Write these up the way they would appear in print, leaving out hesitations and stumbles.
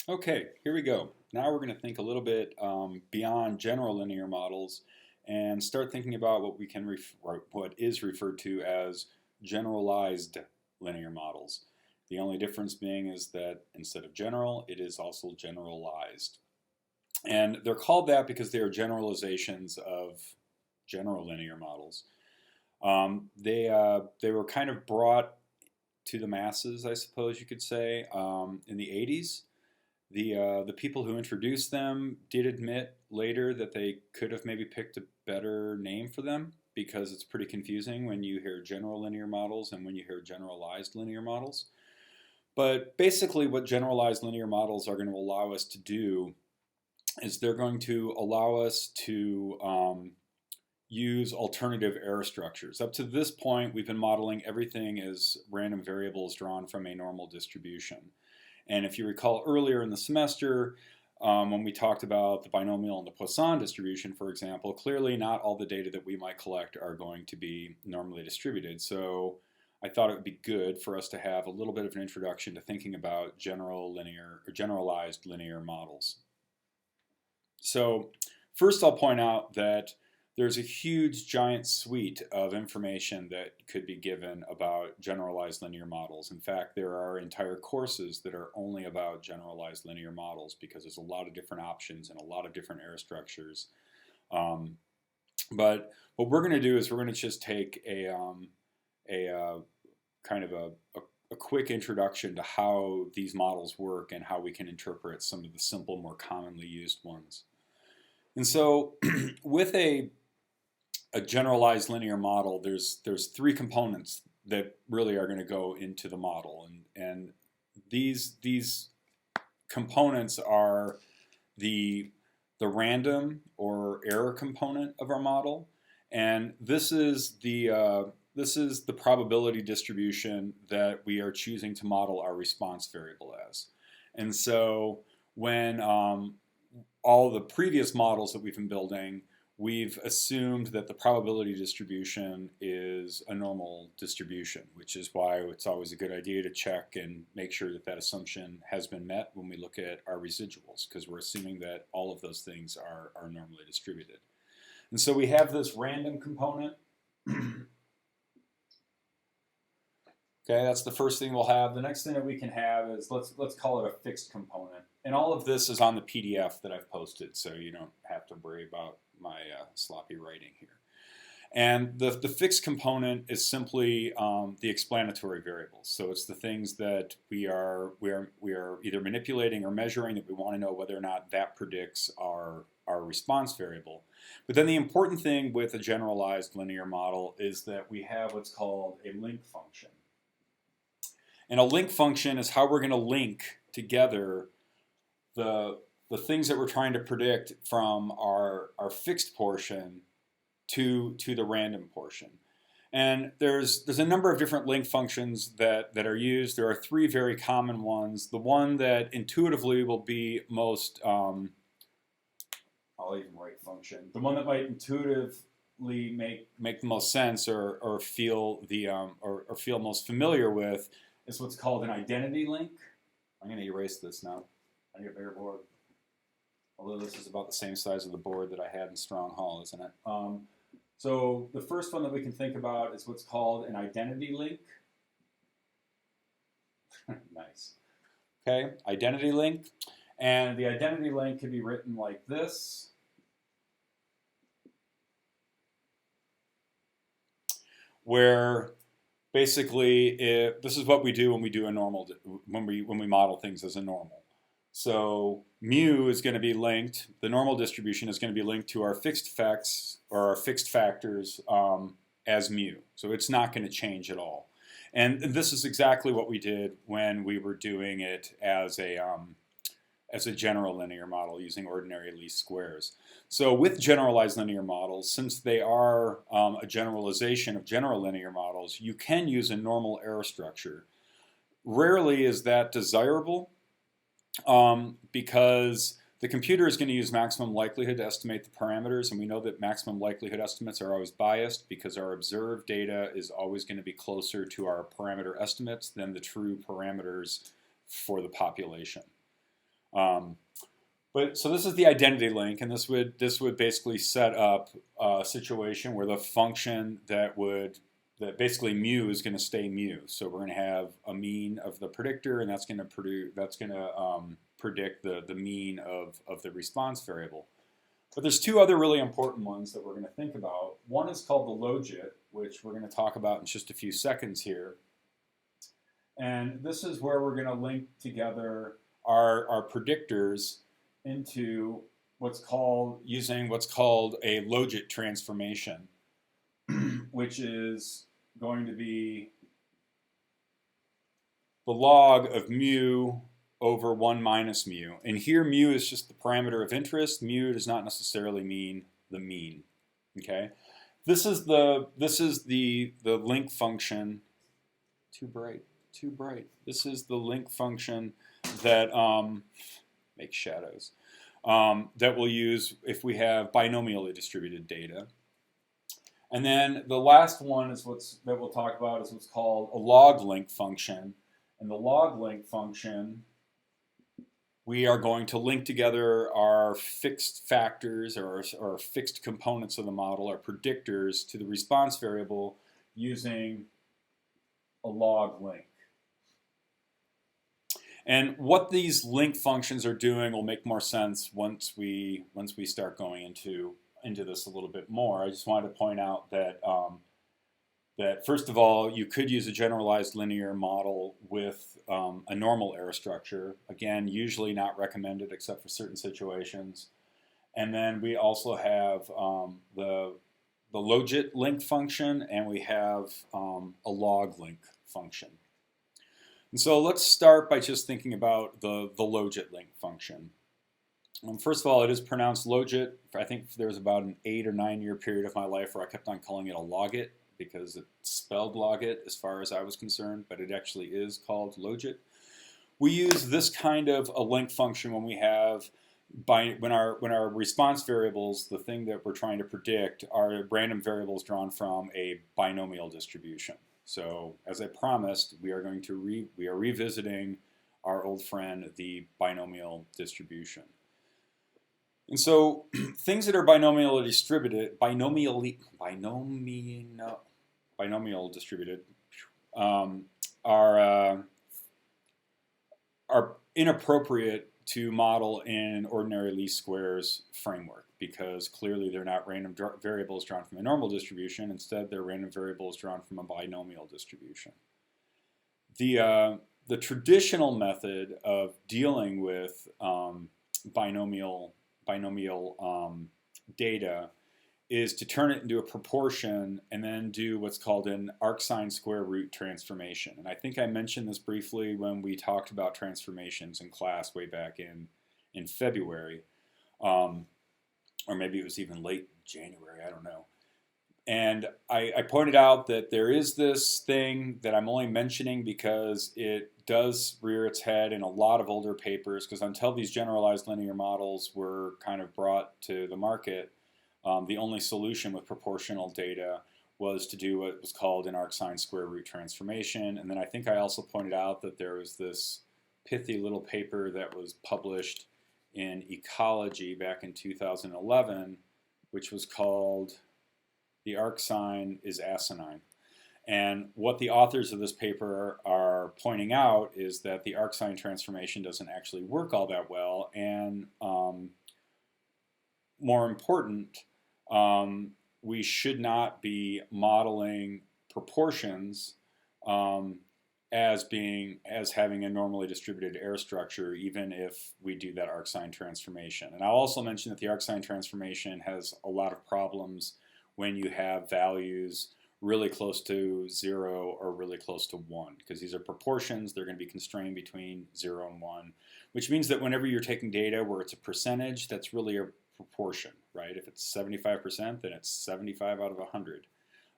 Okay, here we go. Now we're going to think a little bit beyond general linear models and start thinking about what what is referred to as generalized linear models. The only difference being is that instead of general, it is also generalized. And they're called that because they are generalizations of general linear models. They were kind of brought to the masses, I suppose you could say, in the 80s. The people who introduced them did admit later that they could have maybe picked a better name for them because it's pretty confusing when you hear general linear models and when you hear generalized linear models. But basically, what generalized linear models are going to allow us to do is they're going to allow us to use alternative error structures. Up to this point, we've been modeling everything as random variables drawn from a normal distribution. And if you recall earlier in the semester, when we talked about the binomial and the Poisson distribution, for example, clearly not all the data that we might collect are going to be normally distributed. So I thought it would be good for us to have a little bit of an introduction to thinking about generalized linear models. So first I'll point out that there's a huge giant suite of information that could be given about generalized linear models. In fact, there are entire courses that are only about generalized linear models because there's a lot of different options and a lot of different error structures. But what we're going to do is we're going to just take a kind of a quick introduction to how these models work and how we can interpret some of the simple, more commonly used ones. And so with a generalized linear model, there's three components that really are going to go into the model, and these components are the random or error component of our model, and this is the probability distribution that we are choosing to model our response variable as. And so when all the previous models that we've been building, we've assumed that the probability distribution is a normal distribution, which is why it's always a good idea to check and make sure that that assumption has been met when we look at our residuals, because we're assuming that all of those things are normally distributed. And so we have this random component. Okay, that's the first thing we'll have. The next thing that we can have is, let's call it a fixed component. And all of this is on the PDF that I've posted, so you don't have to worry about my sloppy writing here. And the fixed component is simply the explanatory variables. So it's the things that we are either manipulating or measuring that we want to know whether or not that predicts our response variable. But then the important thing with a generalized linear model is that we have what's called a link function. And a link function is how we're going to link together the things that we're trying to predict from our fixed portion to the random portion. And there's a number of different link functions that are used. There are three very common ones. The one that intuitively will be most, I'll even write function. The one that might intuitively make the most sense or feel or feel most familiar with is what's called an identity link. I'm going to erase this now. I need a bigger board. Although this is about the same size of the board that I had in Strong Hall, isn't it? So the first one that we can think about is what's called an identity link. Nice. Okay, identity link. And the identity link can be written like this. Where basically, this is what we do when we do a normal, when we model things as a normal. So mu is going to be linked. The normal distribution is going to be linked to our fixed effects or our fixed factors as mu. So it's not going to change at all. And this is exactly what we did when we were doing it as a general linear model using ordinary least squares. So with generalized linear models, since they are a generalization of general linear models, you can use a normal error structure. Rarely is that desirable because the computer is going to use maximum likelihood to estimate the parameters, and we know that maximum likelihood estimates are always biased because our observed data is always going to be closer to our parameter estimates than the true parameters for the population. But so this is the identity link, and this would basically set up a situation where the function that basically mu is going to stay mu. So we're going to have a mean of the predictor, and that's going to predict the mean of the response variable. But there's two other really important ones that we're going to think about. One is called the logit, which we're going to talk about in just a few seconds here. And this is where we're going to link together our predictors into using what's called a logit transformation, which is going to be the log of mu over 1 minus mu. And here mu is just the parameter of interest. Mu does not necessarily mean the mean. Okay? This is the link function. Too bright. This is the link function that makes shadows. That we'll use if we have binomially distributed data. And then the last one is that we'll talk about is what's called a log link function. And the log link function, we are going to link together our fixed factors or fixed components of the model, our predictors, to the response variable using a log link. And what these link functions are doing will make more sense once we start going into this a little bit more. I just wanted to point out that that first of all, you could use a generalized linear model with a normal error structure. Again, usually not recommended except for certain situations. And then we also have the logit link function, and we have a log link function. And so let's start by just thinking about the logit link function. First of all, it is pronounced logit. I think there was about an 8 or 9 year period of my life where I kept on calling it a logit because it's spelled logit as far as I was concerned, but it actually is called logit. We use this kind of a link function when we have when our response variables, the thing that we're trying to predict, are random variables drawn from a binomial distribution. So as I promised, we are revisiting our old friend, the binomial distribution. And so things that are binomially distributed, binomial distributed, are inappropriate to model in ordinary least squares framework because clearly they're not random variables drawn from a normal distribution. Instead, they're random variables drawn from a binomial distribution. The traditional method of dealing with binomial data is to turn it into a proportion and then do what's called an arcsine square root transformation. And I think I mentioned this briefly when we talked about transformations in class way back in February, or maybe it was even late January, I don't know. And I pointed out that there is this thing that I'm only mentioning because it does rear its head in a lot of older papers, because until these generalized linear models were kind of brought to the market, the only solution with proportional data was to do what was called an arcsine square root transformation. And then I think I also pointed out that there was this pithy little paper that was published in Ecology back in 2011, which was called "The Arcsine is Asinine." And what the authors of this paper are pointing out is that the arcsine transformation doesn't actually work all that well, and more important, we should not be modeling proportions as having a normally distributed error structure, even if we do that arcsine transformation. And I'll also mention that the arcsine transformation has a lot of problems when you have values really close to 0 or really close to 1, because these are proportions. They're going to be constrained between 0 and 1, which means that whenever you're taking data where it's a percentage, that's really a proportion, right? If it's 75%, then it's 75 out of 100.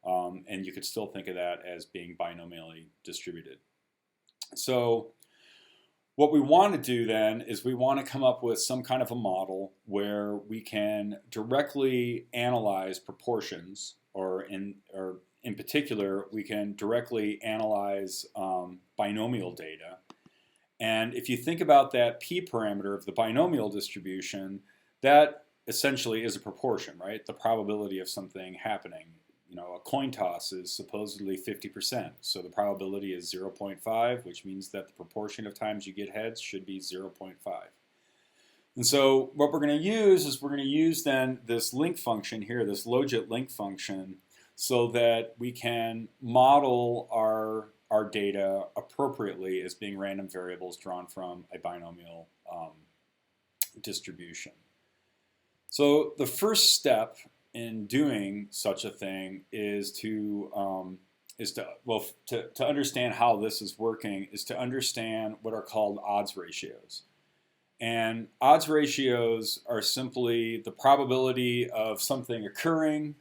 And you could still think of that as being binomially distributed. So what we want to do then is we want to come up with some kind of a model where we can directly analyze proportions, or in particular, we can directly analyze binomial data. And if you think about that p parameter of the binomial distribution, that essentially is a proportion, right? The probability of something happening. You know, a coin toss is supposedly 50%, so the probability is 0.5, which means that the proportion of times you get heads should be 0.5. And so what we're going to use is we're going to use then this link function here, this logit link function, so that we can model our data appropriately as being random variables drawn from a binomial distribution. So the first step in doing such a thing is to understand how this is working is to understand what are called odds ratios. And odds ratios are simply the probability of something occurring.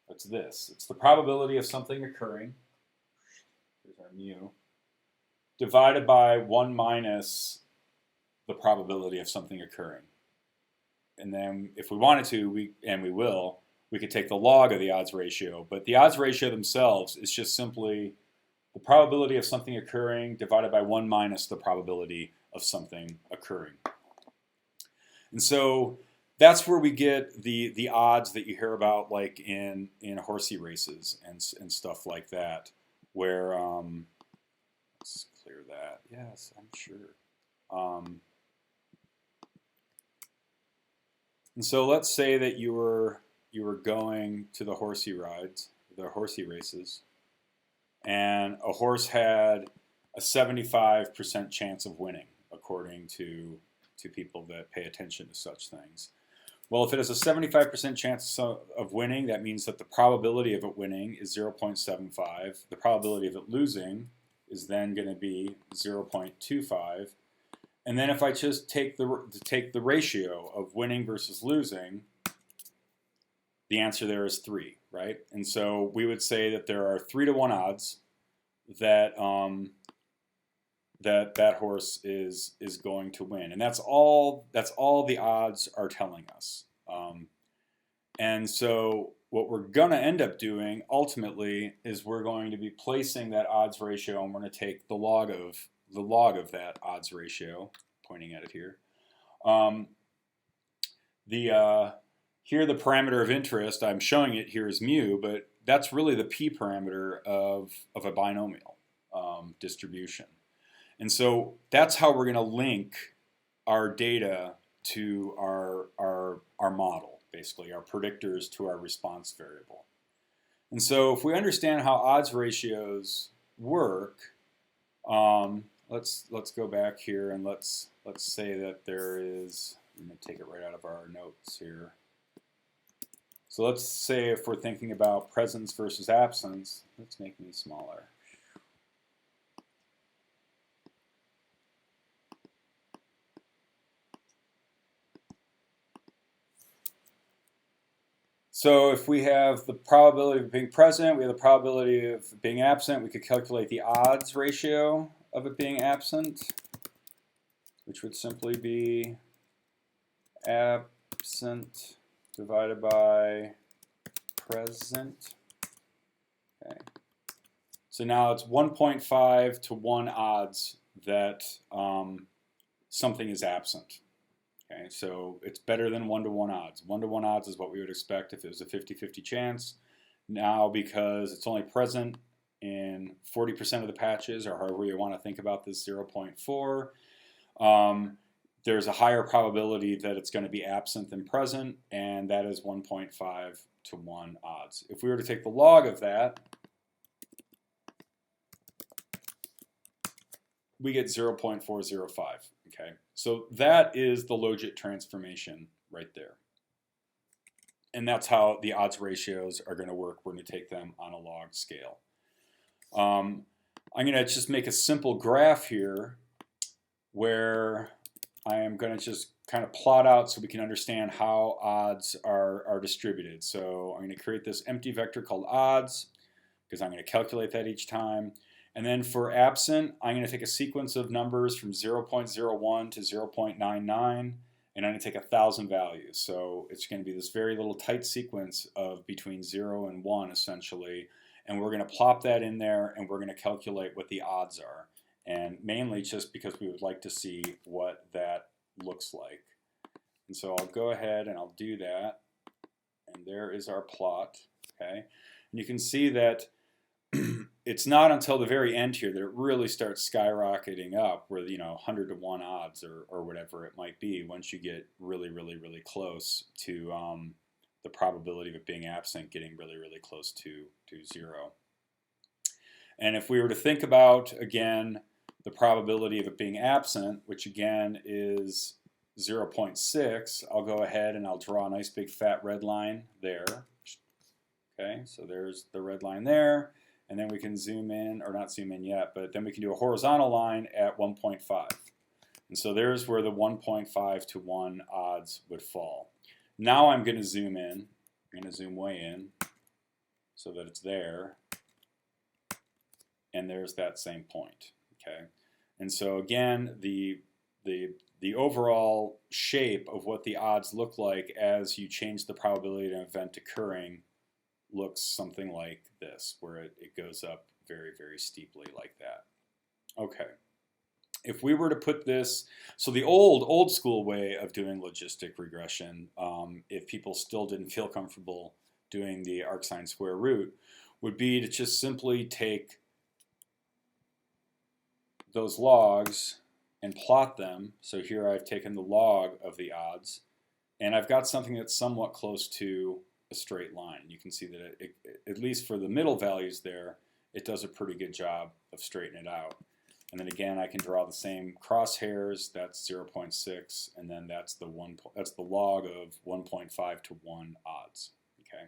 What's this? It's the probability of something occurring. Here's our mu. Divided by 1 minus the probability of something occurring. And then if we wanted to, we could take the log of the odds ratio. But the odds ratio themselves is just simply the probability of something occurring divided by 1 minus the probability of something occurring. And so that's where we get the odds that you hear about, like in horsey races and stuff like that, where let's clear that. Yes, I'm sure. And so let's say that you were going to the horsey rides, the horsey races, and a horse had a 75% chance of winning, according to people that pay attention to such things. Well, if it has a 75% chance of winning, that means that the probability of it winning is 0.75. The probability of it losing is then going to be 0.25. And then if I just take the ratio of winning versus losing, the answer there is 3, right? And so we would say that there are 3-to-1 odds that that horse is going to win, and that's all the odds are telling us. And so what we're going to end up doing ultimately is we're going to be placing that odds ratio, and we're going to take the log of that odds ratio, pointing at it here. Here the parameter of interest, I'm showing it here as mu, but that's really the p parameter of a binomial distribution. And so that's how we're going to link our data to our model, basically, our predictors to our response variable. And so if we understand how odds ratios work, let's go back here and let's say that there is, I'm going to take it right out of our notes here. So let's say if we're thinking about presence versus absence, let's make me smaller. So if we have the probability of being present, we have the probability of being absent, we could calculate the odds ratio of it being absent, which would simply be absent divided by present. Okay. So now it's 1.5 to 1 odds that something is absent. Okay, so it's better than 1-to-1 odds. 1-to-1 odds is what we would expect if it was a 50-50 chance. Now, because it's only present in 40% of the patches, or however you want to think about this 0.4, there's a higher probability that it's going to be absent than present, and that is 1.5 to 1 odds. If we were to take the log of that, we get 0.405. Okay, so that is the logit transformation right there. And that's how the odds ratios are going to work. We're going to take them on a log scale. I'm going to just make a simple graph here where I am going to just kind of plot out so we can understand how odds are distributed. So I'm going to create this empty vector called odds because I'm going to calculate that each time. And then for absent, I'm going to take a sequence of numbers from 0.01 to 0.99, and I'm going to take 1,000 values. So it's going to be this very little tight sequence of between 0 and 1, essentially. And we're going to plop that in there, and we're going to calculate what the odds are. and mainly just because we would like to see what that looks like. And so I'll go ahead and I'll do that, and there is our plot. Okay, and you can see that it's not until the very end here that it really starts skyrocketing up, where 100 to 1 odds or whatever it might be, once you get really, really, really close to the probability of it being absent getting really, really close to 0. And if we were to think about, again, the probability of it being absent, which again is 0.6, I'll go ahead and I'll draw a nice big fat red line there. Okay, so there's the red line there. And then we can zoom in, or not zoom in yet, but then we can do a horizontal line at 1.5. And so there's where the 1.5 to 1 odds would fall. Now I'm going to zoom in. I'm going to zoom way in so that it's there. And there's that same point. Okay. And so again, the overall shape of what the odds look like as you change the probability of an event occurring looks something like this, where it goes up very, very steeply like that. Okay. If we were to put this, so the old school way of doing logistic regression, if people still didn't feel comfortable doing the arcsine square root, would be to just simply take those logs and plot them. So here I've taken the log of the odds, and I've got something that's somewhat close to a straight line. You can see that at least for the middle values there, it does a pretty good job of straightening it out. And then again, I can draw the same crosshairs. That's 0.6, and then that's the log of 1.5 to 1 odds. Okay,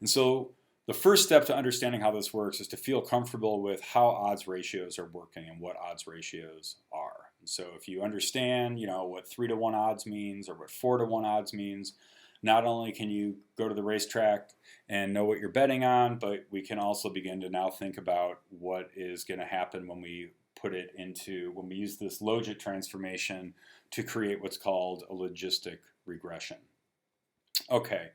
and so the first step to understanding how this works is to feel comfortable with how odds ratios are working and what odds ratios are. And so if you understand, what 3 to 1 odds means or what 4 to 1 odds means, not only can you go to the racetrack and know what you're betting on, but we can also begin to now think about what is going to happen when we use this logit transformation to create what's called a logistic regression. Okay,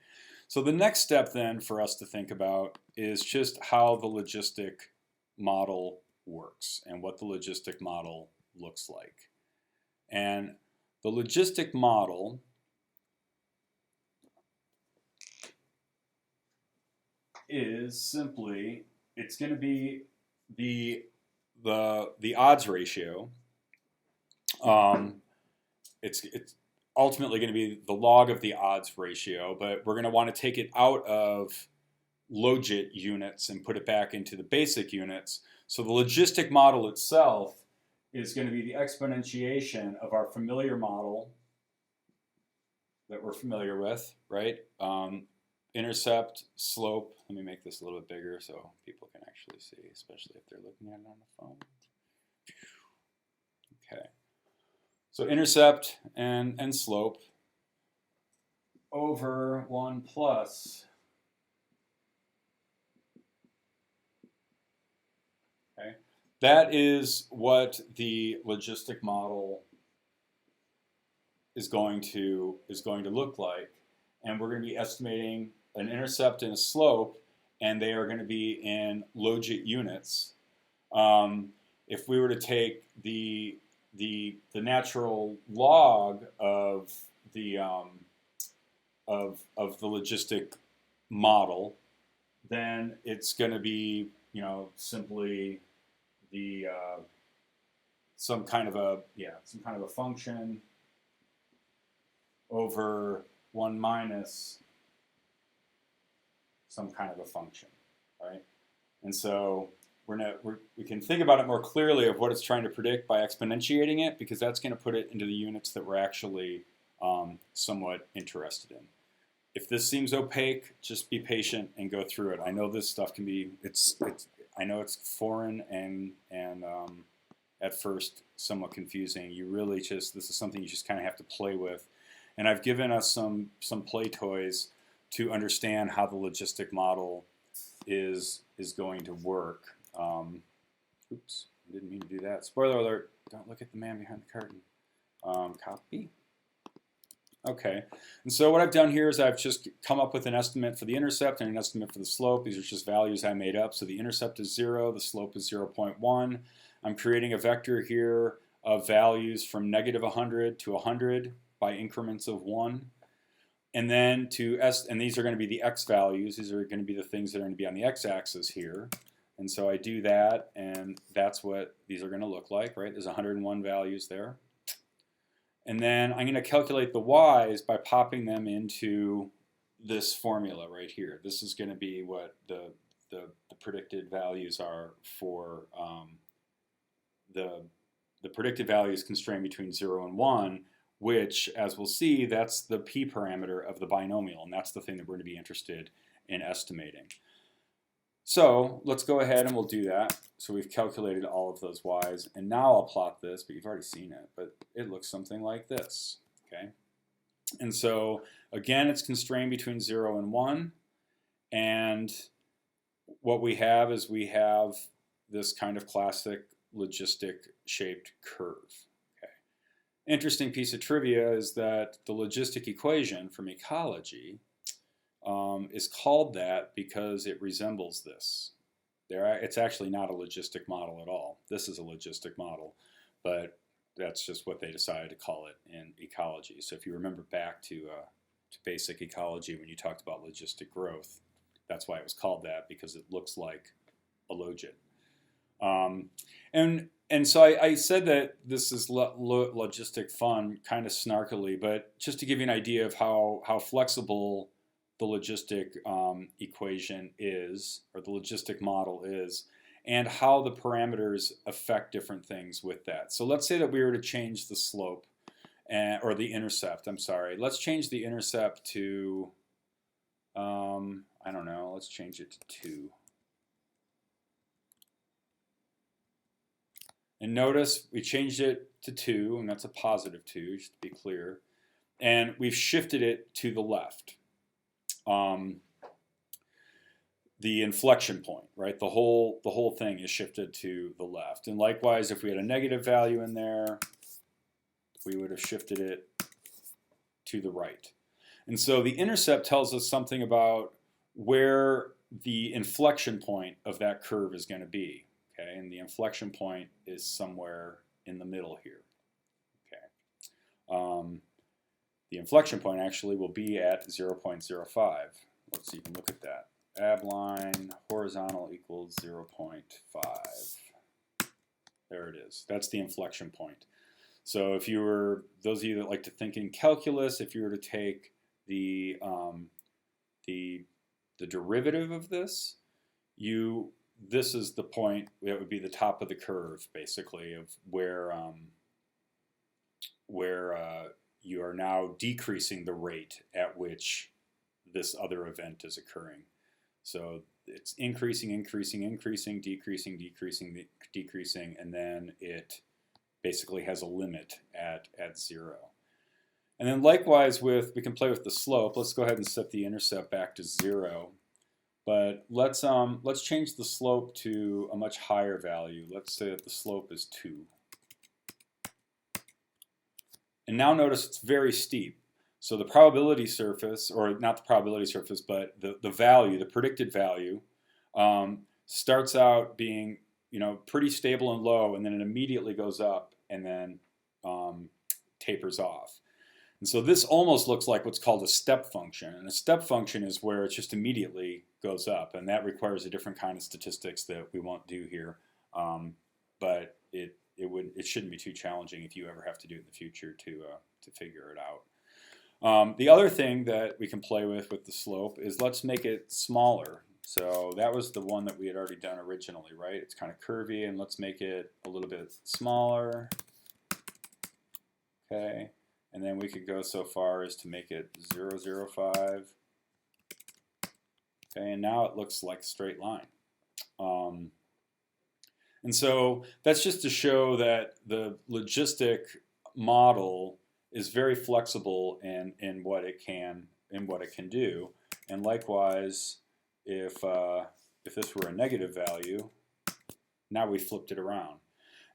so the next step then for us to think about is just how the logistic model works and what the logistic model looks like. And the logistic model is simply, it's going to be the odds ratio. It's ultimately going to be the log of the odds ratio, but we're going to want to take it out of logit units and put it back into the basic units. So the logistic model itself is going to be the exponentiation of our familiar model that we're familiar with, right? Intercept, slope. Let me make this a little bit bigger so people can actually see, especially if they're looking at it on the phone. Okay. So intercept and slope over 1 plus. Okay. That is what the logistic model is going to look like. And we're going to be estimating an intercept and a slope, and they are going to be in logit units. If we were to take the natural log of the logistic model, then it's going to be simply the some kind of a function over 1 minus some kind of a function, right? And so we can think about it more clearly of what it's trying to predict by exponentiating it, because that's going to put it into the units that we're actually somewhat interested in. If this seems opaque, just be patient and go through it. I know this stuff can be, I know it's foreign and at first somewhat confusing. This is something you just kind of have to play with. And I've given us some play toys to understand how the logistic model is going to work. Oops, I didn't mean to do that. Spoiler alert, don't look at the man behind the curtain. Copy. Okay, and so what I've done here is I've just come up with an estimate for the intercept and an estimate for the slope. These are just values I made up. So the intercept is 0, the slope is 0.1. I'm creating a vector here of values from -100 to 100 by increments of 1. And then and these are going to be the x values. These are going to be the things that are going to be on the x-axis here. And so I do that, and that's what these are going to look like, right? There's 101 values there. And then I'm going to calculate the y's by popping them into this formula right here. This is going to be what the predicted values are for the predicted values constrained between 0 and 1, which, as we'll see, that's the p parameter of the binomial, and that's the thing that we're going to be interested in estimating. So let's go ahead and we'll do that. So we've calculated all of those y's, and now I'll plot this, but you've already seen it, but it looks something like this, okay? And so again, it's constrained between 0 and 1, and what we have is we have this kind of classic logistic shaped curve. Okay. Interesting piece of trivia is that the logistic equation from ecology is called that because it resembles this. It's actually not a logistic model at all. This is a logistic model, but that's just what they decided to call it in ecology. So if you remember back to basic ecology when you talked about logistic growth, that's why it was called that, because it looks like a logit. And so I said that this is logistic fun, kind of snarkily, but just to give you an idea of how flexible the logistic equation is, or the logistic model is, and how the parameters affect different things with that. So let's say that we were to change the slope, or the intercept, I'm sorry. Let's change the intercept to, I don't know, let's change it to 2. And notice we changed it to 2, and that's a positive 2, just to be clear. And we've shifted it to the left. The inflection point, right? The whole thing is shifted to the left. And likewise, if we had a negative value in there, we would have shifted it to the right. And so the intercept tells us something about where the inflection point of that curve is going to be. Okay, and the inflection point is somewhere in the middle here. Okay, the inflection point actually will be at 0.05. Let's even look at that. Ab line horizontal equals 0.5. There it is. That's the inflection point. So if you were, those of you that like to think in calculus, if you were to take the derivative of this, this is the point that would be the top of the curve, basically, of where you are now decreasing the rate at which this other event is occurring. So it's increasing, increasing, increasing, decreasing, decreasing, decreasing, and then it basically has a limit at 0. And then likewise we can play with the slope. Let's go ahead and set the intercept back to 0. But let's change the slope to a much higher value. Let's say that the slope is 2. And now notice it's very steep. So the probability surface, or not the probability surface, but the value, the predicted value, starts out being pretty stable and low, and then it immediately goes up and then tapers off. And so this almost looks like what's called a step function. And a step function is where it just immediately goes up, and that requires a different kind of statistics that we won't do here. But it shouldn't be too challenging if you ever have to do it in the future to figure it out. The other thing that we can play with the slope is let's make it smaller. So that was the one that we had already done originally, right? It's kind of curvy, and let's make it a little bit smaller. Okay, and then we could go so far as to make it 0.05. Okay, and now it looks like a straight line. And so that's just to show that the logistic model is very flexible in what it can do. And likewise, if this were a negative value, now we flipped it around.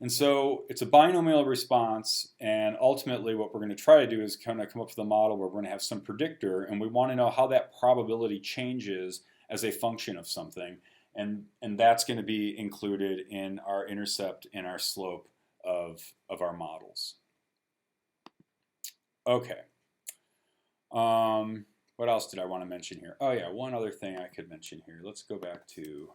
And so it's a binomial response, and ultimately what we're going to try to do is kind of come up with a model where we're going to have some predictor, and we want to know how that probability changes as a function of something. And that's going to be included in our intercept and our slope of our models. Okay. What else did I want to mention here? Oh yeah, one other thing I could mention here. Let's go back to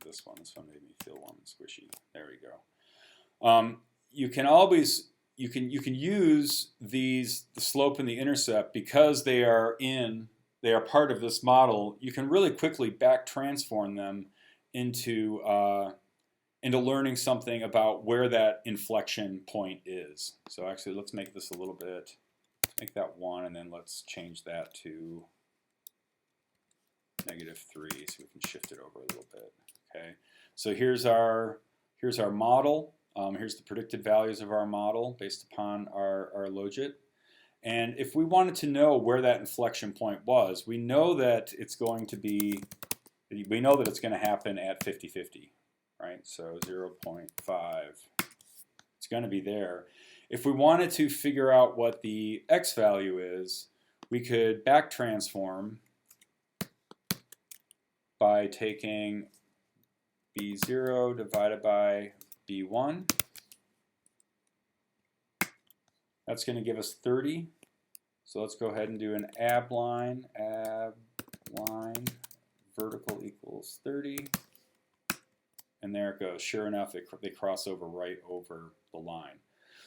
this one. This one made me feel warm and squishy. There we go. You can always you can use the slope and the intercept because they are part of this model. You can really quickly back transform them into learning something about where that inflection point is. So actually, let's make this a little bit. Let's make that 1, and then let's change that to -3, so we can shift it over a little bit. Okay. So here's our model. Here's the predicted values of our model based upon our logit. And if we wanted to know where that inflection point was, we know that it's going to be, we know that it's going to happen at 50-50, right? So 0.5, it's going to be there. If we wanted to figure out what the x value is, we could back transform by taking B0 divided by B1. That's going to give us 30. So let's go ahead and do an ab line, vertical equals 30. And there it goes. Sure enough, they cross over right over the line.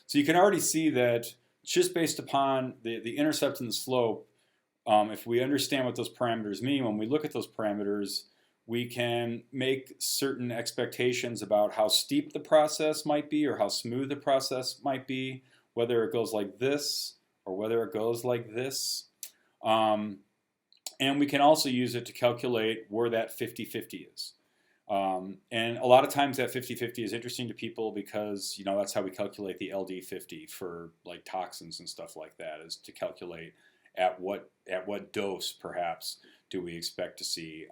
So you can already see that just based upon the intercept and the slope, if we understand what those parameters mean, when we look at those parameters, we can make certain expectations about how steep the process might be or how smooth the process might be, whether it goes like this or whether it goes like this. And we can also use it to calculate where that 50-50 is. And a lot of times that 50-50 is interesting to people because, you know, that's how we calculate the LD50 for like toxins and stuff like that, is to calculate at what dose perhaps do we expect to see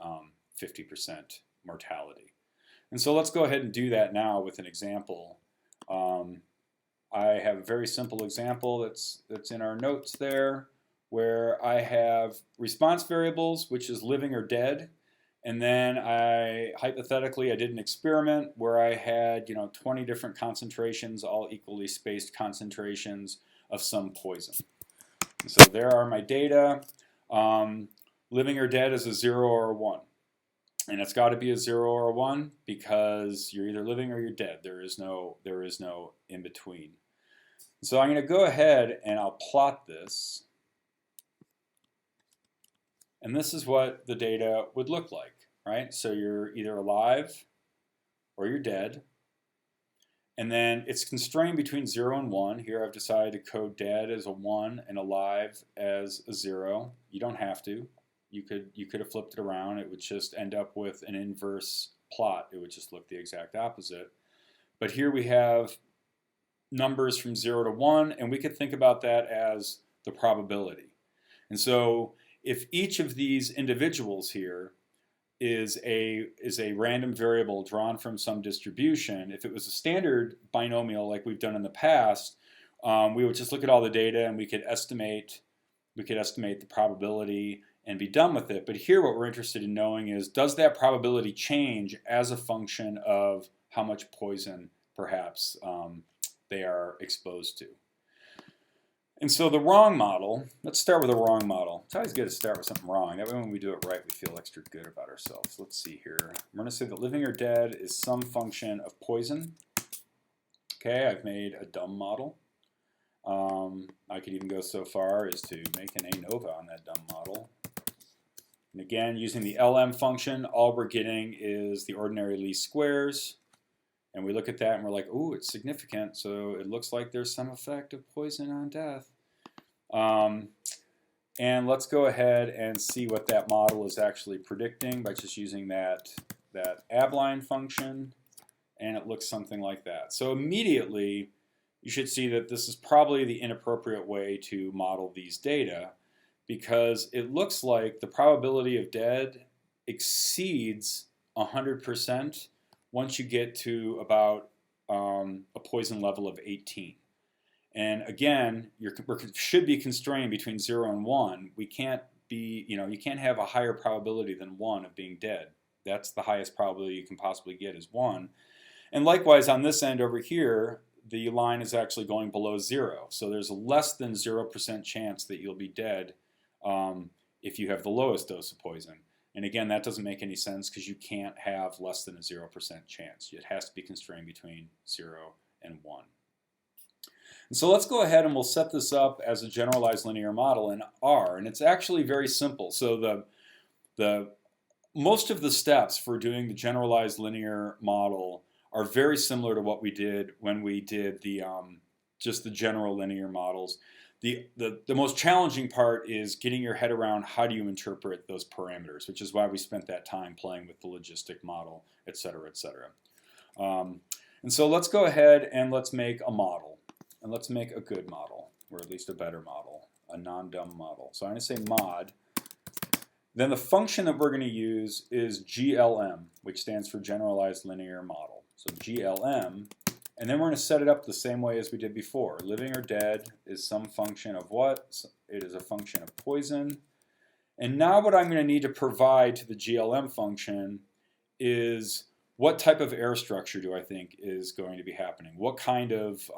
50% mortality. And so let's go ahead and do that now with an example. I have a very simple example that's in our notes there, where I have response variables, which is living or dead. And then hypothetically, I did an experiment where I had 20 different concentrations, all equally spaced concentrations of some poison. And so there are my data. Living or dead is a 0 or a 1. And it's got to be a 0 or a 1 because you're either living or you're dead. There is no in between. So I'm going to go ahead and I'll plot this. And this is what the data would look like, right? So you're either alive or you're dead. And then it's constrained between 0 and 1. Here I've decided to code dead as a 1 and alive as a 0. You don't have to. You could have flipped it around. It would just end up with an inverse plot. It would just look the exact opposite. But here we have numbers from 0 to 1, and we could think about that as the probability. And so if each of these individuals here is a random variable drawn from some distribution, if it was a standard binomial like we've done in the past, we would just look at all the data and we could estimate the probability and be done with it. But here what we're interested in knowing is, does that probability change as a function of how much poison perhaps they are exposed to? And so the wrong model, let's start with a wrong model. It's always good to start with something wrong. That way when we do it right, we feel extra good about ourselves. Let's see here. I'm going to say that living or dead is some function of poison. Okay, I've made a dumb model. I could even go so far as to make an ANOVA on that dumb model. And again, using the LM function, all we're getting is the ordinary least squares. And we look at that and we're like, ooh, it's significant. So it looks like there's some effect of poison on death. And let's go ahead and see what that model is actually predicting by just using that abline function. And it looks something like that. So immediately, you should see that this is probably the inappropriate way to model these data, because it looks like the probability of dead exceeds 100% once you get to about a poison level of 18. And again, we should be constrained between 0 and 1. We can't be, you can't have a higher probability than 1 of being dead. That's the highest probability you can possibly get is 1. And likewise, on this end over here, the line is actually going below 0. So there's a less than 0% chance that you'll be dead if you have the lowest dose of poison. And again, that doesn't make any sense because you can't have less than a 0% chance. It has to be constrained between 0 and 1. And so let's go ahead and we'll set this up as a generalized linear model in R. And it's actually very simple. So most of the steps for doing the generalized linear model are very similar to what we did when we did the just the general linear models. The most challenging part is getting your head around how do you interpret those parameters, which is why we spent that time playing with the logistic model, et cetera, et cetera. And so let's go ahead and let's make a model. And let's make a good model, or at least a better model, a non-dumb model. So I'm going to say mod. Then the function that we're going to use is GLM, which stands for Generalized Linear Model. So GLM, and then we're going to set it up the same way as we did before. Living or dead is some function of what? It is a function of poison. And now what I'm going to need to provide to the GLM function is what type of error structure do I think is going to be happening? What kind of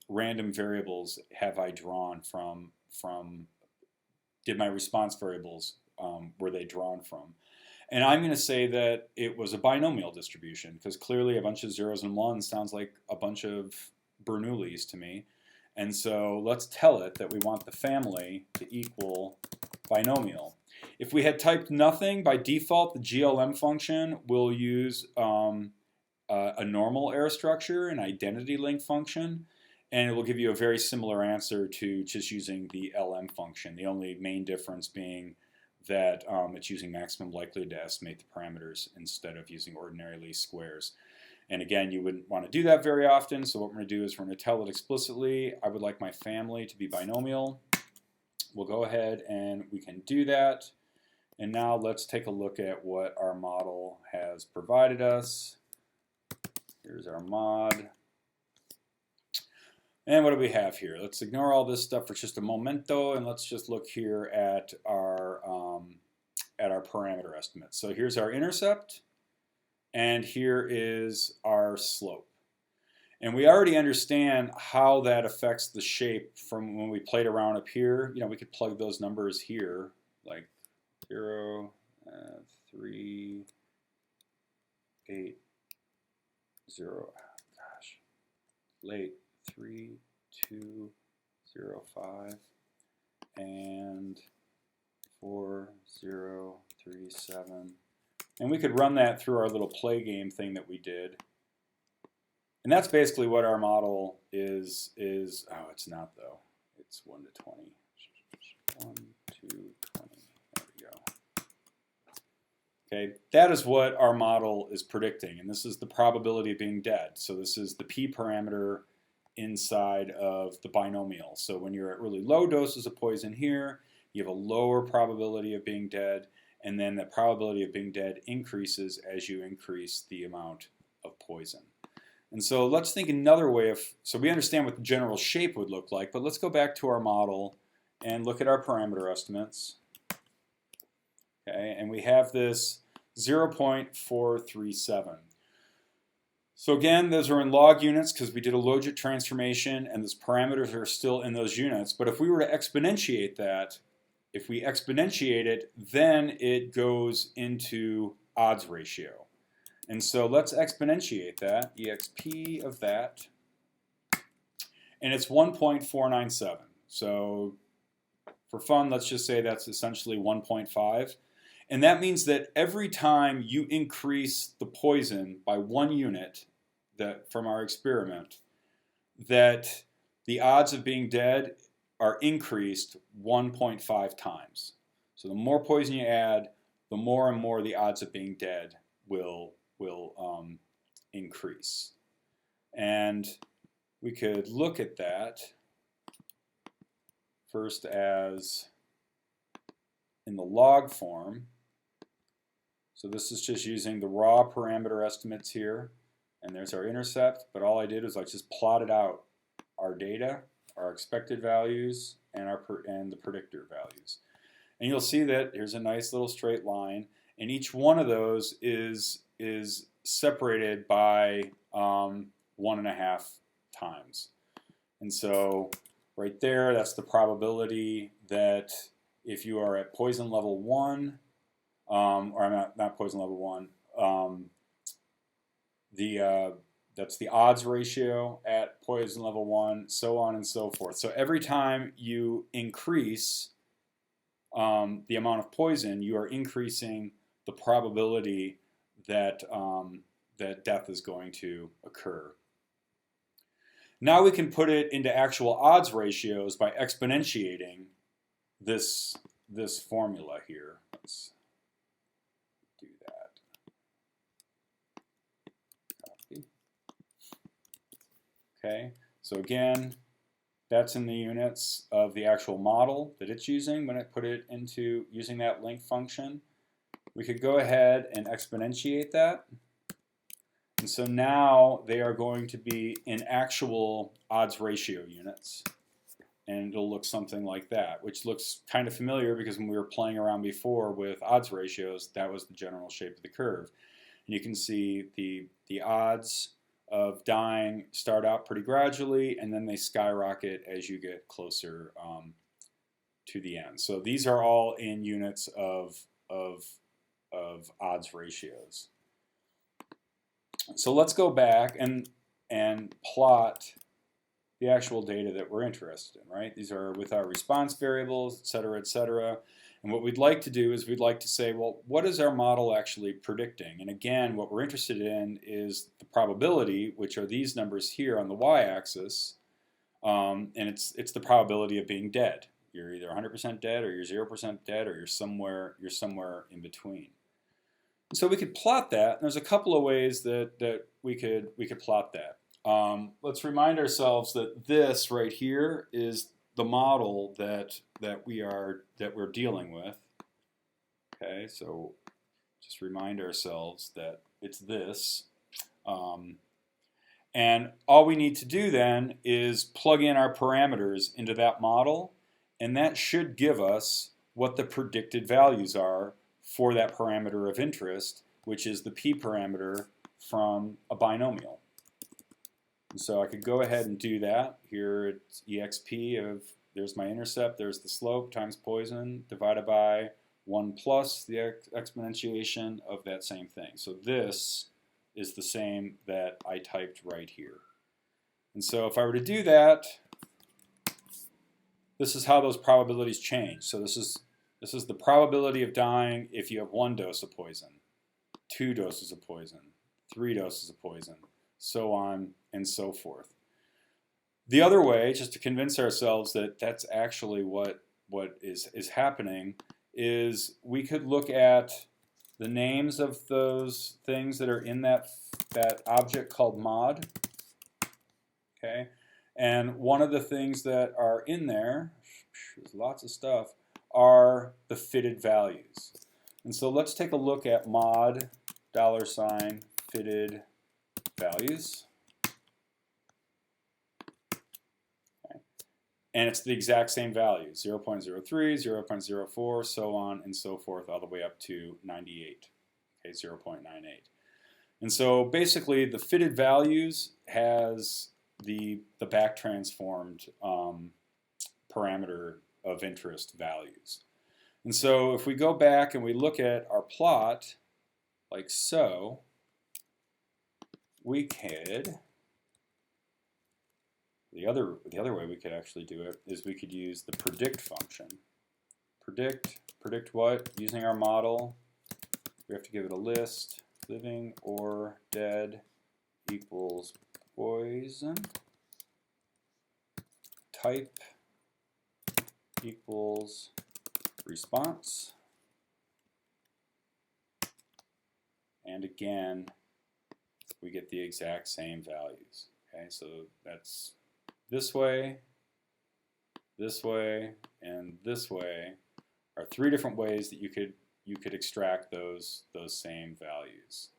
random variables have I drawn from did my response variables, were they drawn from? And I'm going to say that it was a binomial distribution because clearly a bunch of zeros and ones sounds like a bunch of Bernoullis to me. And so let's tell it that we want the family to equal binomial. If we had typed nothing, by default the GLM function will use a normal error structure, an identity link function, and it will give you a very similar answer to just using the LM function. The only main difference being that it's using maximum likelihood to estimate the parameters instead of using ordinary least squares. And again, you wouldn't want to do that very often, so what we're going to do is we're going to tell it explicitly, I would like my family to be binomial. We'll go ahead and we can do that. And now let's take a look at what our model has provided us. Here's our mod. And what do we have here? Let's ignore all this stuff for just a momento, and let's just look here at our parameter estimates. So here's our intercept, and here is our slope. And we already understand how that affects the shape from when we played around up here. We could plug those numbers here, like 0, 3, 8, 0, gosh, late. 3, 2, 0, 5, and 4, 0, 3, 7. And we could run that through our little play game thing that we did. And that's basically what our model is. Oh, it's not though. It's 1 to 20. 1, 2, 20. There we go. Okay, that is what our model is predicting. And this is the probability of being dead. So this is the p parameter inside of the binomial. So when you're at really low doses of poison here, you have a lower probability of being dead, and then the probability of being dead increases as you increase the amount of poison. And so let's think another way of, so we understand what the general shape would look like, but let's go back to our model and look at our parameter estimates. Okay, and we have this 0.437. So again, those are in log units because we did a logit transformation and those parameters are still in those units. But if we were to exponentiate that, if we exponentiate it, then it goes into odds ratio. And so let's exponentiate that, exp of that, and it's 1.497. So for fun, let's just say that's essentially 1.5. And that means that every time you increase the poison by 1 unit from our experiment, that the odds of being dead are increased 1.5 times. So the more poison you add, the more and more the odds of being dead will increase. And we could look at that first as in the log form. So this is just using the raw parameter estimates here, and there's our intercept, but all I did was I just plotted out our data, our expected values, and the predictor values. And you'll see that here's a nice little straight line, and each one of those is separated by 1.5 times. And so right there, that's the probability that if you are at poison level 1, or not poison level 1, that's the odds ratio at poison level 1, so on and so forth. So every time you increase the amount of poison, you are increasing the probability that that death is going to occur. Now we can put it into actual odds ratios by exponentiating this formula here. Let's do that. Copy. Okay, so again, that's in the units of the actual model that it's using when it put it into using that link function. We could go ahead and exponentiate that. And so now they are going to be in actual odds ratio units. And it'll look something like that, which looks kind of familiar because when we were playing around before with odds ratios, that was the general shape of the curve. And you can see the odds of dying start out pretty gradually, and then they skyrocket as you get closer to the end. So these are all in units of odds ratios. So let's go back and plot the actual data that we're interested in, right? These are with our response variables, et cetera, et cetera. And what we'd like to do is we'd like to say, well, what is our model actually predicting? And again, what we're interested in is the probability, which are these numbers here on the y-axis, and it's the probability of being dead. You're either 100% dead, or you're 0% dead, or you're somewhere in between. So we could plot that, and there's a couple of ways that we could plot that. Let's remind ourselves that this right here is the model that we're dealing with. Okay, so just remind ourselves that it's this, and all we need to do then is plug in our parameters into that model, and that should give us what the predicted values are for that parameter of interest, which is the p parameter from a binomial. And so I could go ahead and do that. Here it's exp of, there's my intercept, there's the slope times poison divided by 1 plus the exponentiation of that same thing. So this is the same that I typed right here. And so if I were to do that, this is how those probabilities change. So this is the probability of dying if you have 1 dose of poison, 2 doses of poison, 3 doses of poison, so on and so forth. The other way, just to convince ourselves that that's actually what is happening, is we could look at the names of those things that are in that object called mod. Okay, and one of the things that are in there, there's lots of stuff, are the fitted values. And so let's take a look at mod $fitted values. Okay. And it's the exact same value, 0.03, 0.04, so on and so forth, all the way up to 98, okay, 0.98. And so basically the fitted values has the back transformed parameter of interest values. And so if we go back and we look at our plot like so, we could, the other way we could actually do it is we could use the predict function. Predict what? Using our model, we have to give it a list, living or dead equals poison, type equals response, and again we get the exact same values. Okay, so that's this way, and this way are 3 different ways that you could extract those same values.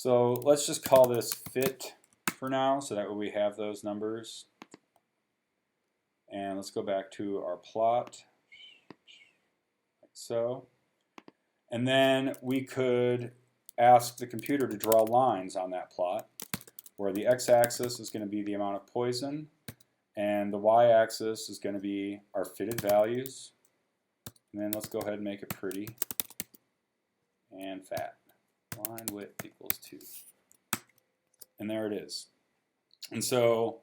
So let's just call this fit for now, so that way we have those numbers. And let's go back to our plot, like so. And then we could ask the computer to draw lines on that plot, where the x-axis is going to be the amount of poison, and the y-axis is going to be our fitted values. And then let's go ahead and make it pretty and fat. Line width equals 2. And there it is. And so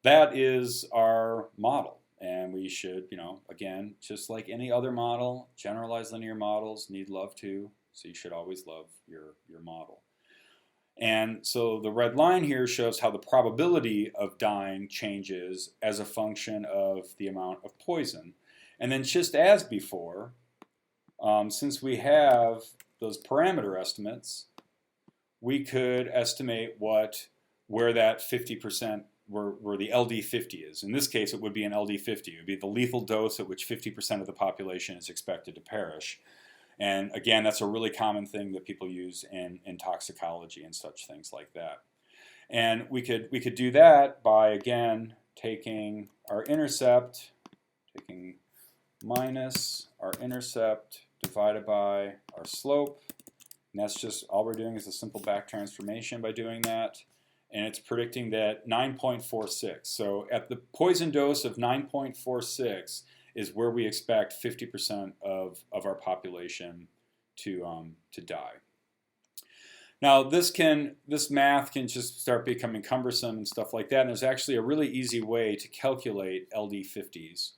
that is our model. And we should, again, just like any other model, generalized linear models need love too. So you should always love your model. And so the red line here shows how the probability of dying changes as a function of the amount of poison. And then just as before, since we have those parameter estimates, we could estimate where that 50%, where the LD50 is. In this case, it would be an LD50. It would be the lethal dose at which 50% of the population is expected to perish. And again, that's a really common thing that people use in toxicology and such things like that. And we could do that by, again, taking our intercept, taking minus our intercept divided by our slope. And that's just, all we're doing is a simple back transformation by doing that. And it's predicting that 9.46. So at the poison dose of 9.46 is where we expect 50% of our population to die. Now this math can just start becoming cumbersome and stuff like that. And there's actually a really easy way to calculate LD50s.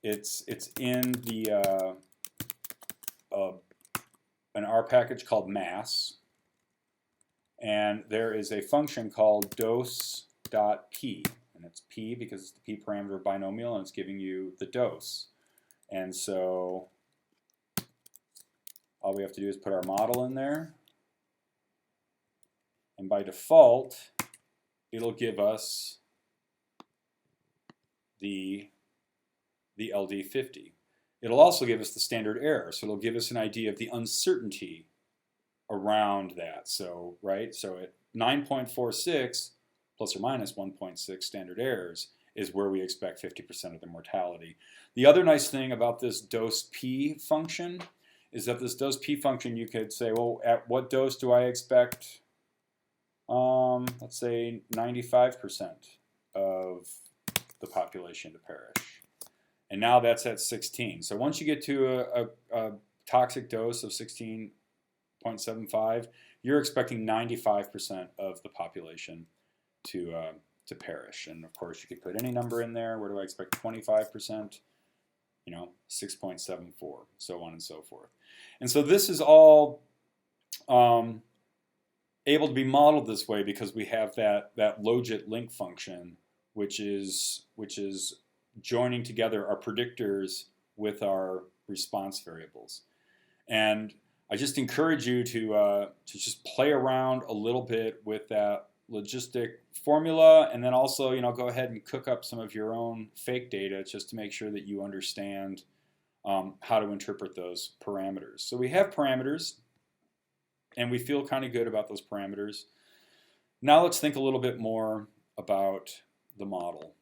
It's in the an R package called mass. And there is a function called dose.p, and it's p because it's the p parameter binomial, and it's giving you the dose. And so all we have to do is put our model in there, and by default, it'll give us the LD50. It'll also give us the standard error, so it'll give us an idea of the uncertainty around that. So, right, so at 9.46 plus or minus 1.6 standard errors is where we expect 50% of the mortality. The other nice thing about this dose p function is that this dose p function, you could say, well, at what dose do I expect, let's say 95% of the population to perish. And now that's at 16. So once you get to a toxic dose of 16.75, you're expecting 95% of the population to perish. And of course, you could put any number in there. Where do I expect 25%? 6.74, so on and so forth. And so this is all able to be modeled this way because we have that logit link function, which is joining together our predictors with our response variables. And I just encourage you to just play around a little bit with that logistic formula, and then also go ahead and cook up some of your own fake data just to make sure that you understand how to interpret those parameters. So we have parameters, and we feel kind of good about those parameters. Now let's think a little bit more about the model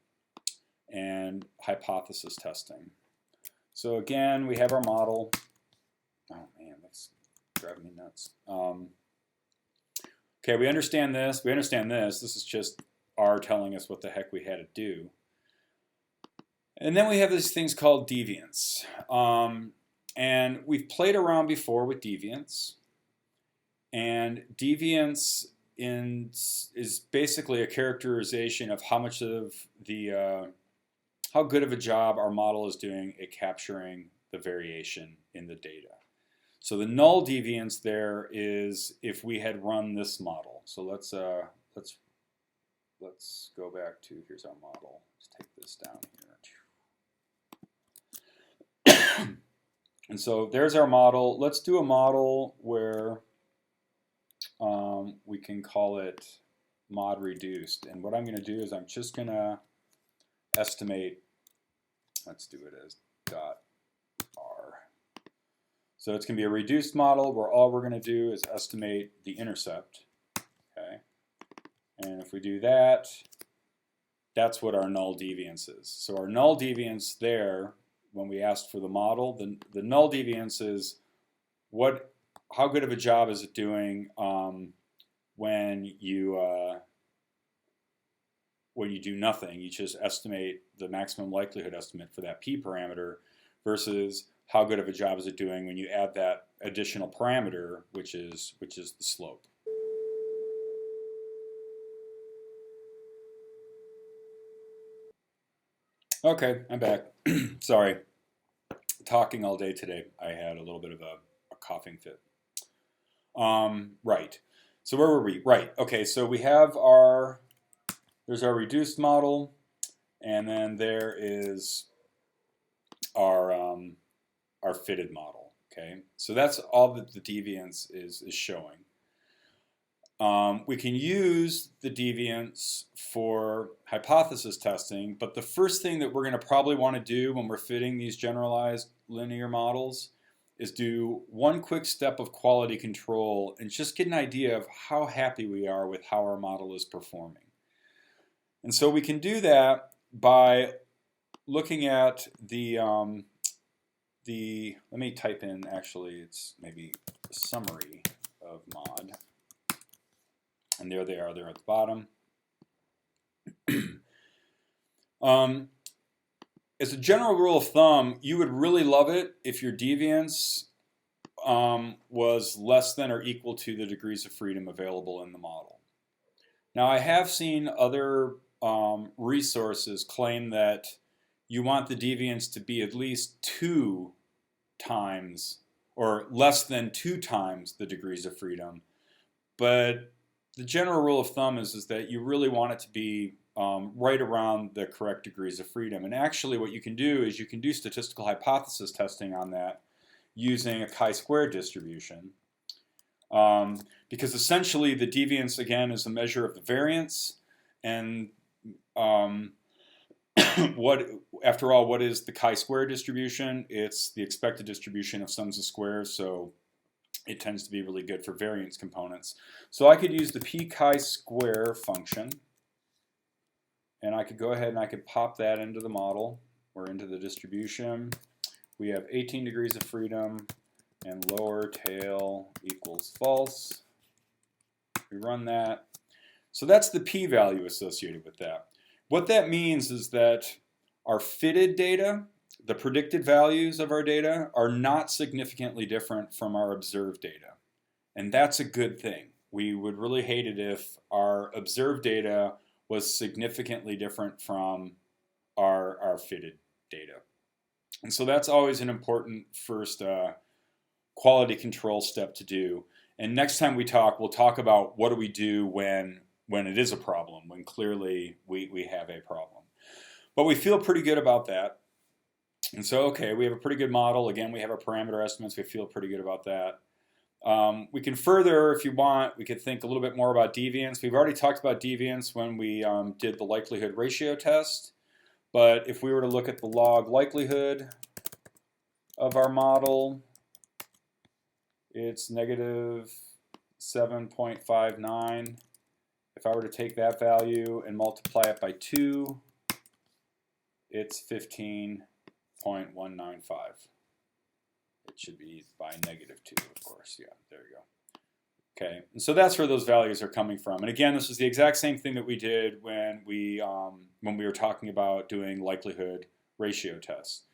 and hypothesis testing. So again, we have our model. Oh man, that's driving me nuts. Okay, we understand this. We understand this. This is just R telling us what the heck we had to do. And then we have these things called deviance. And we've played around before with deviance. And deviance is basically a characterization of how much of the how good of a job our model is doing at capturing the variation in the data. So the null deviance there is if we had run this model. So let's go back to, here's our model. Let's take this down here. And so there's our model. Let's do a model where we can call it mod reduced. And what I'm going to do is I'm just going to estimate, let's do it as dot R. So it's going to be a reduced model where all we're going to do is estimate the intercept. Okay, and if we do that, that's what our null deviance is. So our null deviance there, when we asked for the model, the null deviance is how good of a job is it doing when you do nothing. You just estimate the maximum likelihood estimate for that p parameter versus how good of a job is it doing when you add that additional parameter, which is the slope. Okay, I'm back. Sorry, talking all day today. I had a little bit of a coughing fit. Right. So where were we? Right. Okay. So we have there's our reduced model, and then there is our fitted model. Okay. So that's all that the deviance is showing. We can use the deviance for hypothesis testing, but the first thing that we're going to probably want to do when we're fitting these generalized linear models is do one quick step of quality control and just get an idea of how happy we are with how our model is performing. And so we can do that by looking at let me type in, actually it's maybe a summary of mod. And there they are, they're at the bottom. As a general rule of thumb, you would really love it if your deviance was less than or equal to the degrees of freedom available in the model. Now, I have seen other resources claim that you want the deviance to be at least 2 times or less than 2 times the degrees of freedom. But the general rule of thumb is that you really want it to be right around the correct degrees of freedom. And actually what you can do is you can do statistical hypothesis testing on that using a chi-square distribution. Because essentially the deviance, again, is a measure of the variance. And after all, what is the chi-square distribution? It's the expected distribution of sums of squares. So it tends to be really good for variance components. So I could use the p chi-square function, and I could go ahead and I could pop that into the model or into the distribution. We have 18 degrees of freedom and lower tail equals false. We run that. So that's the p-value associated with that. What that means is that our fitted data, the predicted values of our data, are not significantly different from our observed data. And that's a good thing. We would really hate it if our observed data was significantly different from our fitted data. And so that's always an important first quality control step to do. And next time we talk, we'll talk about what do we do when it is a problem, when clearly we have a problem. But we feel pretty good about that. And so, okay, we have a pretty good model. Again, we have our parameter estimates. We feel pretty good about that. We can further, if you want, we could think a little bit more about deviance. We've already talked about deviance when we did the likelihood ratio test. But if we were to look at the log likelihood of our model, it's negative 7.59. If I were to take that value and multiply it by 2, it's 15.195. It should be by negative 2, of course. Yeah, there you go. Okay, and so that's where those values are coming from. And again, this is the exact same thing that we did when we were talking about doing likelihood ratio tests.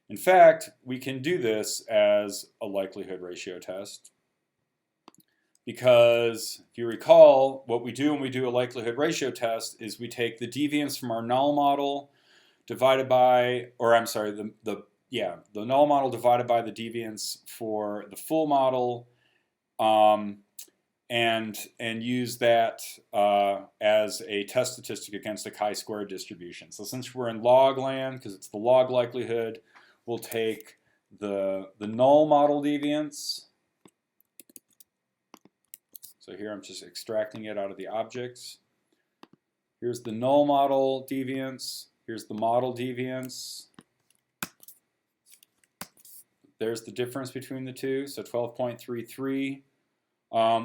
In fact, we can do this as a likelihood ratio test because if you recall, what we do when we do a likelihood ratio test is we take the deviance from our null model divided by, or I'm sorry, the null model divided by the deviance for the full model, and use that as a test statistic against a chi-square distribution. So since we're in log land, because it's the log likelihood, we'll take the null model deviance. So here I'm just extracting it out of the objects. Here's the null model deviance. Here's the model deviance. there's the difference between the two. So 12.33.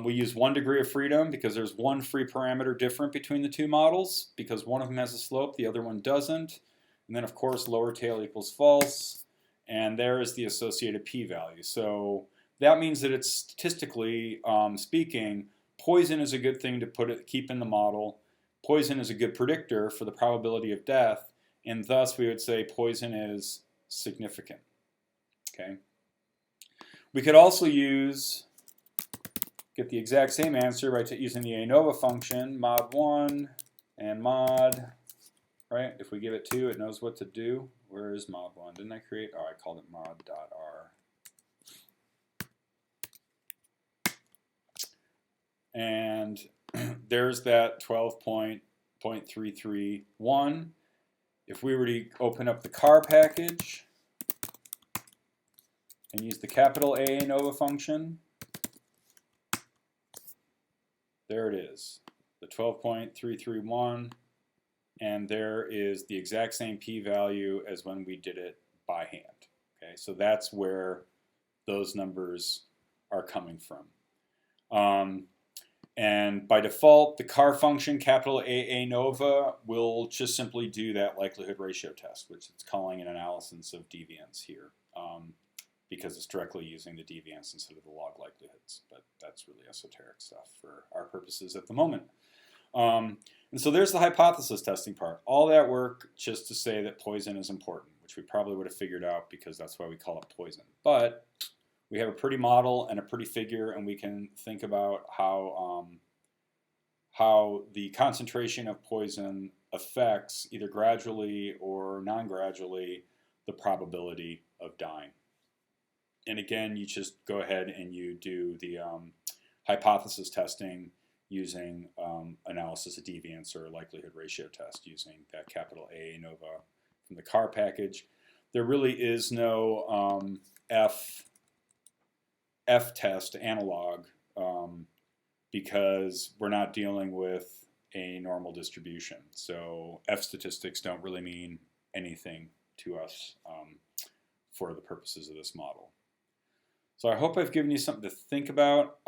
We use 1 degree of freedom because there's one free parameter different between the two models because one of them has a slope, the other one doesn't. And then, of course, lower tail equals false. And there is the associated p-value. So that means that it's statistically speaking, poison is a good thing to keep in the model. Poison is a good predictor for the probability of death. And thus, we would say poison is significant. Okay. We could also get the exact same answer by using the ANOVA function, mod 1 and mod, right? If we give it 2, it knows what to do. Where is mod 1? Didn't I create? Oh, I called it mod.r. And there's that 12.331. If we were to open up the car package and use the capital A ANOVA function, there it is, the 12.331, and there is the exact same p-value as when we did it by hand. Okay, so that's where those numbers are coming from. And by default, the car function, capital A ANOVA, will just simply do that likelihood ratio test, which it's calling an analysis of deviance here, because it's directly using the deviance instead of the log likelihoods. But that's really esoteric stuff for our purposes at the moment. And so there's the hypothesis testing part. All that work just to say that poison is important, which we probably would have figured out because that's why we call it poison. But we have a pretty model and a pretty figure, and we can think about how the concentration of poison affects, either gradually or non-gradually, the probability of dying. And again, you just go ahead and you do the hypothesis testing using analysis of deviance or likelihood ratio test using that capital A ANOVA from the car package. There really is no F test analog because we're not dealing with a normal distribution. So F statistics don't really mean anything to us for the purposes of this model. So I hope I've given you something to think about.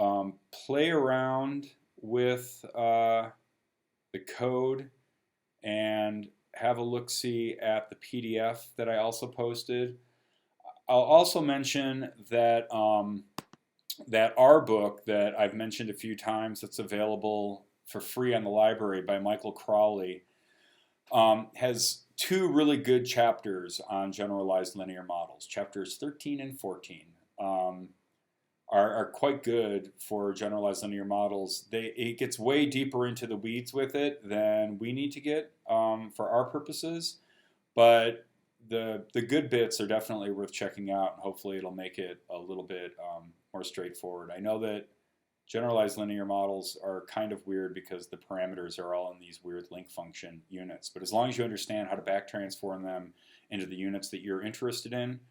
Play around with the code and have a look-see at the PDF that I also posted. I'll also mention that that R book that I've mentioned a few times that's available for free on the library by Michael Crawley has 2 really good chapters on generalized linear models. Chapters 13 and 14 are quite good for generalized linear models. It gets way deeper into the weeds with it than we need to get for our purposes, but the good bits are definitely worth checking out, and hopefully it'll make it a little bit more straightforward. I know that generalized linear models are kind of weird because the parameters are all in these weird link function units, but as long as you understand how to back transform them into the units that you're interested in,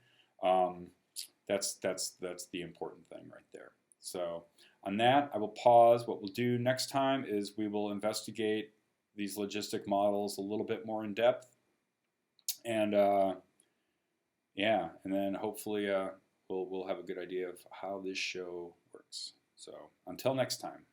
that's the important thing right there. So on that, I will pause. What we'll do next time is we will investigate these logistic models a little bit more in depth, and yeah, and then hopefully we'll have a good idea of how this show works. So until next time.